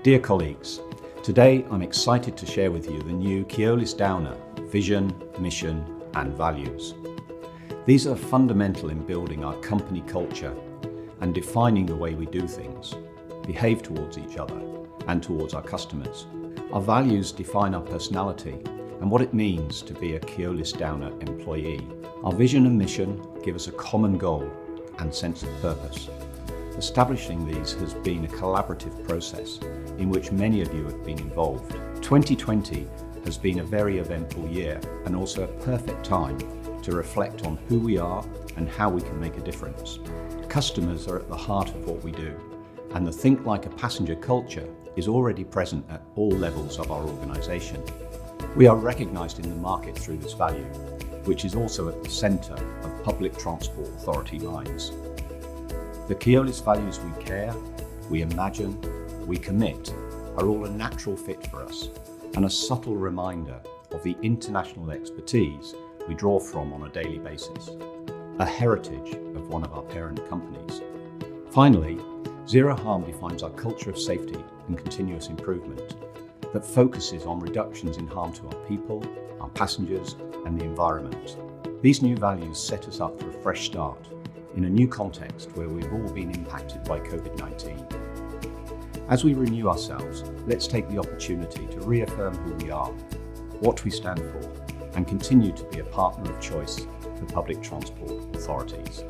Dear colleagues, today I'm excited to share with you the new Keolis Downer vision, mission and values. These are fundamental in building our company culture and defining the way we do things, behave towards each other and towards our customers. Our values define our personality and what it means to be a Keolis Downer employee. Our vision and mission give us a common goal and sense of purpose. Establishing these has been a collaborative process in which many of you have been involved. 2020 has been a very eventful year and also a perfect time to reflect on who we are and how we can make a difference. Customers are at the heart of what we do, and the Think Like a Passenger culture is already present at all levels of our organisation. We are recognised in the market through this value, which is also at the centre of public transport authority minds. The Keolis values we care, we imagine, we commit are all a natural fit for us and a subtle reminder of the international expertise we draw from on a daily basis, a heritage of one of our parent companies. Finally, Zero Harm defines our culture of safety and continuous improvement that focuses on reductions in harm to our people, our passengers and the environment. These new values set us up for a fresh start in a new context where we've all been impacted by COVID-19. As we renew ourselves, let's take the opportunity to reaffirm who we are, what we stand for, and continue to be a partner of choice for public transport authorities.